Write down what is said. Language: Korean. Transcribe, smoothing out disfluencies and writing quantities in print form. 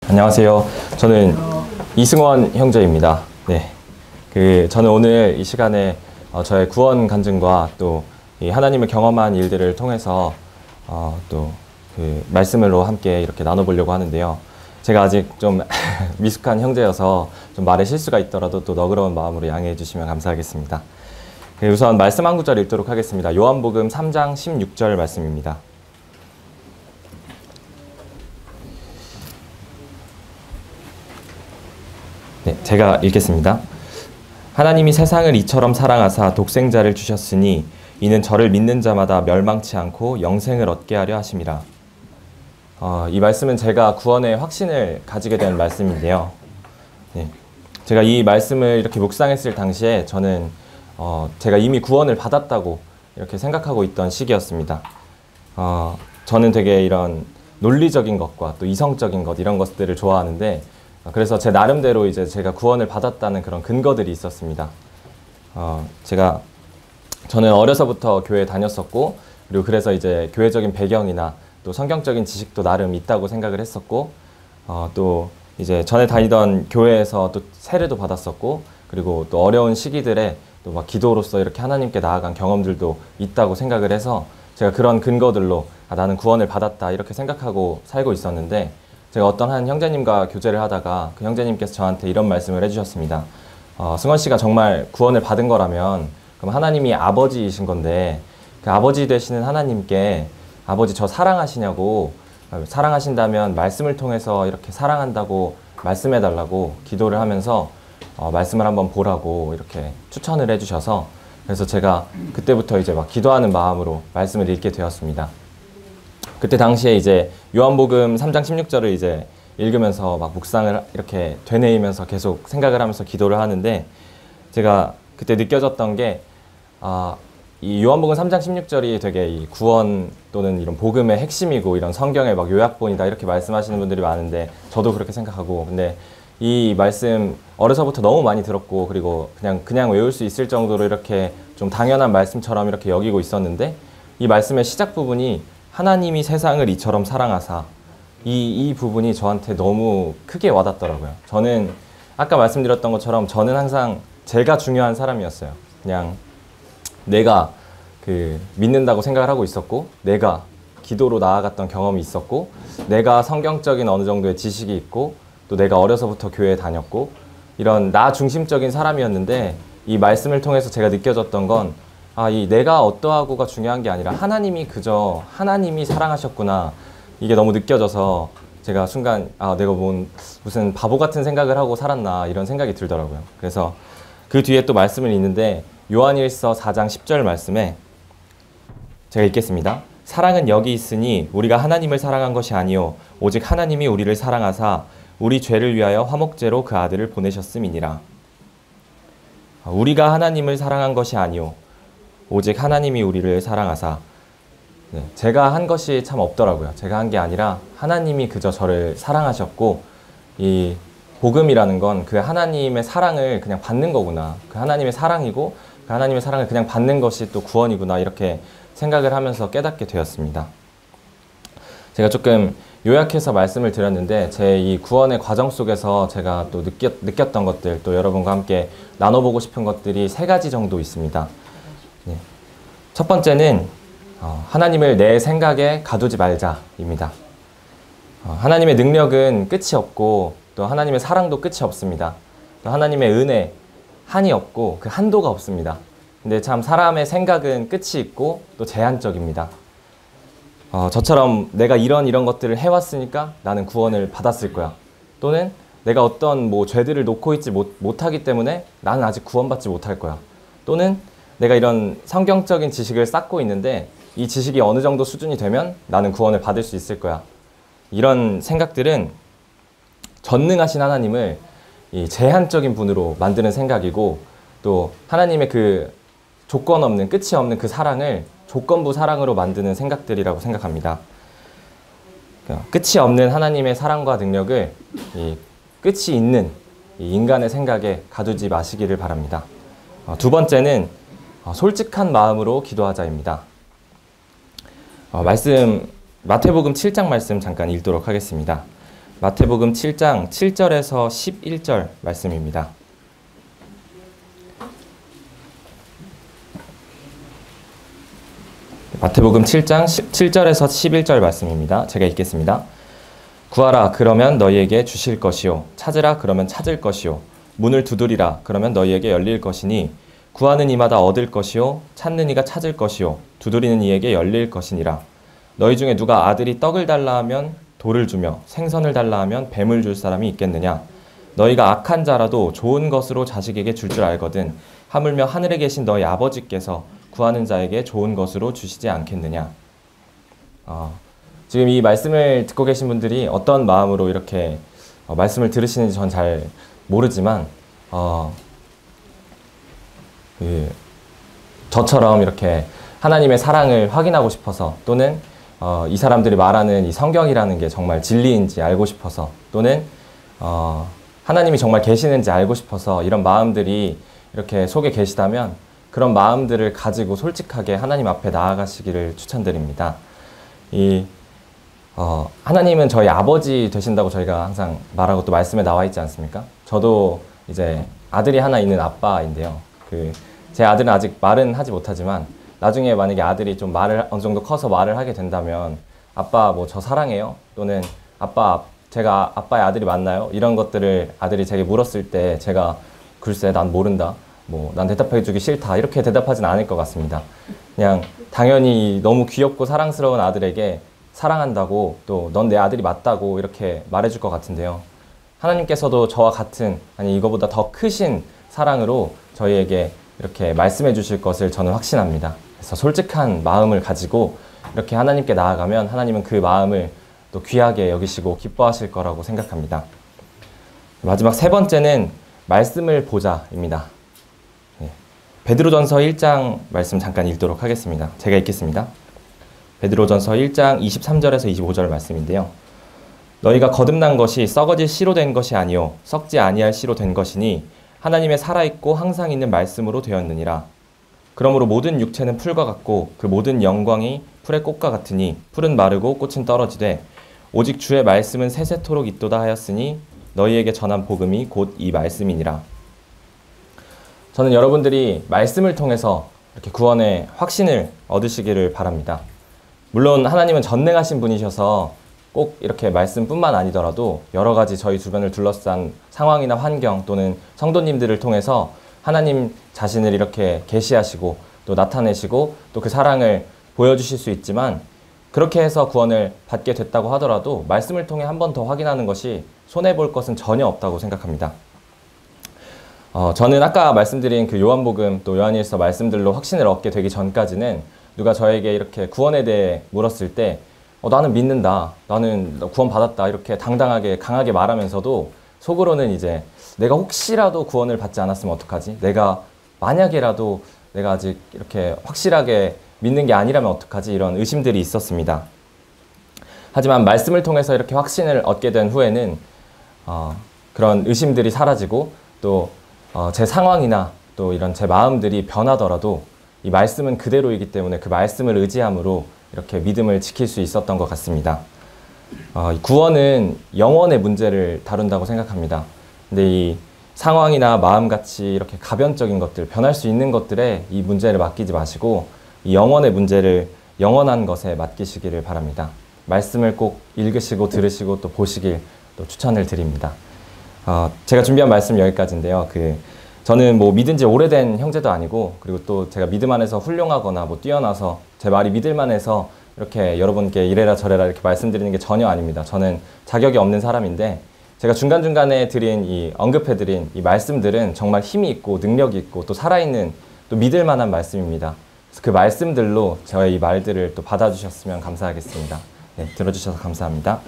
안녕하세요. 저는 이승원 형제입니다. 네, 저는 오늘 이 시간에 저의 구원 간증과 또 이 하나님을 경험한 일들을 통해서 또 그 말씀으로 함께 이렇게 나눠보려고 하는데요. 제가 아직 좀 미숙한 형제여서 좀 말에 실수가 있더라도 또 너그러운 마음으로 양해해 주시면 감사하겠습니다. 우선 말씀 한 구절 읽도록 하겠습니다. 요한복음 3장 16절 말씀입니다. 네, 제가 읽겠습니다. 하나님이 세상을 이처럼 사랑하사 독생자를 주셨으니 이는 저를 믿는 자마다 멸망치 않고 영생을 얻게 하려 하심이라. 이 말씀은 제가 구원의 확신을 가지게 된 말씀인데요. 네, 제가 이 말씀을 이렇게 묵상했을 당시에 저는 제가 이미 구원을 받았다고 이렇게 생각하고 있던 시기였습니다. 저는 되게 이런 논리적인 것과 또 이성적인 것 이런 것들을 좋아하는데 그래서 제 나름대로 이제 제가 구원을 받았다는 그런 근거들이 있었습니다. 저는 어려서부터 교회에 다녔었고 그리고 그래서 이제 교회적인 배경이나 또 성경적인 지식도 나름 있다고 생각을 했었고 또 이제 전에 다니던 교회에서 또 세례도 받았었고 그리고 또 어려운 시기들에 또 막 기도로서 이렇게 하나님께 나아간 경험들도 있다고 생각을 해서 제가 그런 근거들로 나는 구원을 받았다 이렇게 생각하고 살고 있었는데 제가 어떤 한 형제님과 교제를 하다가 그 형제님께서 저한테 이런 말씀을 해주셨습니다. 승원 씨가 정말 구원을 받은 거라면 그럼 하나님이 아버지이신 건데 그 아버지 되시는 하나님께 아버지 저 사랑하시냐고 사랑하신다면 말씀을 통해서 이렇게 사랑한다고 말씀해달라고 기도를 하면서 말씀을 한번 보라고 이렇게 추천을 해주셔서 그래서 제가 그때부터 이제 막 기도하는 마음으로 말씀을 읽게 되었습니다. 그때 당시에 이제 요한복음 3장 16절을 이제 읽으면서 막 묵상을 이렇게 되뇌이면서 계속 생각을 하면서 기도를 하는데 제가 그때 느껴졌던 게 이 요한복음 3장 16절이 되게 이 구원 또는 이런 복음의 핵심이고 이런 성경의 막 요약본이다 이렇게 말씀하시는 분들이 많은데 저도 그렇게 생각하고 근데 이 말씀 어려서부터 너무 많이 들었고 그리고 그냥 외울 수 있을 정도로 이렇게 좀 당연한 말씀처럼 이렇게 여기고 있었는데 이 말씀의 시작 부분이 하나님이 세상을 이처럼 사랑하사 이 부분이 저한테 너무 크게 와닿더라고요. 저는 아까 말씀드렸던 것처럼 저는 항상 제가 중요한 사람이었어요. 그냥 내가 믿는다고 생각을 하고 있었고 내가 기도로 나아갔던 경험이 있었고 내가 성경적인 어느 정도의 지식이 있고 또 내가 어려서부터 교회에 다녔고 이런 나 중심적인 사람이었는데 이 말씀을 통해서 제가 느껴졌던 건 이 내가 어떠하고가 중요한 게 아니라 하나님이 하나님이 사랑하셨구나 이게 너무 느껴져서 제가 순간 내가 무슨 바보 같은 생각을 하고 살았나 이런 생각이 들더라고요. 그래서 그 뒤에 또 말씀을 읽는데 요한일서 4장 10절 말씀에 제가 읽겠습니다. 사랑은 여기 있으니 우리가 하나님을 사랑한 것이 아니요 오직 하나님이 우리를 사랑하사 우리 죄를 위하여 화목제로 그 아들을 보내셨음이니라. 우리가 하나님을 사랑한 것이 아니요 오직 하나님이 우리를 사랑하사 제가 한 것이 참 없더라고요. 제가 한 게 아니라 하나님이 그저 저를 사랑하셨고 이 복음이라는 건 그 하나님의 사랑을 그냥 받는 거구나. 그 하나님의 사랑이고 그 하나님의 사랑을 그냥 받는 것이 또 구원이구나 이렇게 생각을 하면서 깨닫게 되었습니다. 제가 조금 요약해서 말씀을 드렸는데 제 이 구원의 과정 속에서 제가 또 느꼈던 것들 또 여러분과 함께 나눠보고 싶은 것들이 3가지 정도 있습니다. 첫 번째는 하나님을 내 생각에 가두지 말자입니다. 하나님의 능력은 끝이 없고 또 하나님의 사랑도 끝이 없습니다. 또 하나님의 은혜, 한이 없고 그 한도가 없습니다. 근데 참 사람의 생각은 끝이 있고 또 제한적입니다. 저처럼 내가 이런 것들을 해왔으니까 나는 구원을 받았을 거야. 또는 내가 어떤 죄들을 놓고 있지 못하기 때문에 나는 아직 구원받지 못할 거야. 또는 내가 이런 성경적인 지식을 쌓고 있는데 이 지식이 어느 정도 수준이 되면 나는 구원을 받을 수 있을 거야. 이런 생각들은 전능하신 하나님을 이 제한적인 분으로 만드는 생각이고 또 하나님의 그 조건 없는 끝이 없는 그 사랑을 조건부 사랑으로 만드는 생각들이라고 생각합니다. 끝이 없는 하나님의 사랑과 능력을 이 끝이 있는 이 인간의 생각에 가두지 마시기를 바랍니다. 두 번째는 솔직한 마음으로 기도하자입니다. 마태복음 7장 말씀 잠깐 읽도록 하겠습니다. 마태복음 7장 7절에서 11절 말씀입니다. 마태복음 7장 7절에서 11절 말씀입니다. 제가 읽겠습니다. 구하라 그러면 너희에게 주실 것이요 찾으라 그러면 찾을 것이요 문을 두드리라 그러면 너희에게 열릴 것이니 구하는 이마다 얻을 것이요 찾는 이가 찾을 것이요 두드리는 이에게 열릴 것이니라. 너희 중에 누가 아들이 떡을 달라 하면 돌을 주며 생선을 달라 하면 뱀을 줄 사람이 있겠느냐. 너희가 악한 자라도 좋은 것으로 자식에게 줄 줄 알거든 하물며 하늘에 계신 너희 아버지께서 구하는 자에게 좋은 것으로 주시지 않겠느냐. 지금 이 말씀을 듣고 계신 분들이 어떤 마음으로 이렇게 말씀을 들으시는지 전 잘 모르지만 저처럼 이렇게 하나님의 사랑을 확인하고 싶어서 또는 이 사람들이 말하는 이 성경이라는 게 정말 진리인지 알고 싶어서 또는 하나님이 정말 계시는지 알고 싶어서 이런 마음들이 이렇게 속에 계시다면 그런 마음들을 가지고 솔직하게 하나님 앞에 나아가시기를 추천드립니다. 하나님은 저희 아버지 되신다고 저희가 항상 말하고 또 말씀에 나와 있지 않습니까? 저도 이제 아들이 하나 있는 아빠인데요. 제 아들은 아직 말은 하지 못하지만 나중에 만약에 아들이 좀 말을 어느 정도 커서 말을 하게 된다면 아빠 뭐 저 사랑해요? 또는 아빠 제가 아빠의 아들이 맞나요? 이런 것들을 아들이 제게 물었을 때 제가 글쎄 난 모른다. 뭐 난 대답해 주기 싫다. 이렇게 대답하진 않을 것 같습니다. 그냥 당연히 너무 귀엽고 사랑스러운 아들에게 사랑한다고 또 넌 내 아들이 맞다고 이렇게 말해줄 것 같은데요. 하나님께서도 저와 같은 아니 이거보다 더 크신 사랑으로 저희에게 이렇게 말씀해 주실 것을 저는 확신합니다. 그래서 솔직한 마음을 가지고 이렇게 하나님께 나아가면 하나님은 그 마음을 또 귀하게 여기시고 기뻐하실 거라고 생각합니다. 마지막 세 번째는 말씀을 보자입니다. 베드로전서 1장 말씀 잠깐 읽도록 하겠습니다. 제가 읽겠습니다. 베드로전서 1장 23절에서 25절 말씀인데요. 너희가 거듭난 것이 썩어질 씨로 된 것이 아니요 썩지 아니할 씨로 된 것이니 하나님의 살아있고 항상 있는 말씀으로 되었느니라. 그러므로 모든 육체는 풀과 같고 그 모든 영광이 풀의 꽃과 같으니 풀은 마르고 꽃은 떨어지되 오직 주의 말씀은 세세토록 있도다 하였으니 너희에게 전한 복음이 곧 이 말씀이니라. 저는 여러분들이 말씀을 통해서 이렇게 구원의 확신을 얻으시기를 바랍니다. 물론 하나님은 전능하신 분이셔서 꼭 이렇게 말씀뿐만 아니더라도 여러 가지 저희 주변을 둘러싼 상황이나 환경 또는 성도님들을 통해서 하나님 자신을 이렇게 계시하시고 또 나타내시고 또 그 사랑을 보여주실 수 있지만 그렇게 해서 구원을 받게 됐다고 하더라도 말씀을 통해 한 번 더 확인하는 것이 손해볼 것은 전혀 없다고 생각합니다. 저는 아까 말씀드린 그 요한복음 또 요한일서 말씀들로 확신을 얻게 되기 전까지는 누가 저에게 이렇게 구원에 대해 물었을 때 나는 믿는다, 나는 구원 받았다 이렇게 당당하게 강하게 말하면서도 속으로는 이제 내가 혹시라도 구원을 받지 않았으면 어떡하지? 내가 만약에라도 내가 아직 이렇게 확실하게 믿는 게 아니라면 어떡하지? 이런 의심들이 있었습니다. 하지만 말씀을 통해서 이렇게 확신을 얻게 된 후에는 그런 의심들이 사라지고 또 제 상황이나 또 이런 제 마음들이 변하더라도 이 말씀은 그대로이기 때문에 그 말씀을 의지함으로 이렇게 믿음을 지킬 수 있었던 것 같습니다. 구원은 영원의 문제를 다룬다고 생각합니다. 근데 이 상황이나 마음같이 이렇게 가변적인 것들, 변할 수 있는 것들에 이 문제를 맡기지 마시고 이 영원의 문제를 영원한 것에 맡기시기를 바랍니다. 말씀을 꼭 읽으시고 들으시고 또 보시길 또 추천을 드립니다. 제가 준비한 말씀 여기까지인데요. 저는 뭐 믿은 지 오래된 형제도 아니고 그리고 또 제가 믿음 안에서 훌륭하거나 뭐 뛰어나서 제 말이 믿을만해서 이렇게 여러분께 이래라 저래라 이렇게 말씀드리는 게 전혀 아닙니다. 저는 자격이 없는 사람인데 제가 중간중간에 언급해드린 이 말씀들은 정말 힘이 있고 능력이 있고 또 살아있는 또 믿을만한 말씀입니다. 그래서 그 말씀들로 저의 이 말들을 또 받아주셨으면 감사하겠습니다. 네, 들어주셔서 감사합니다.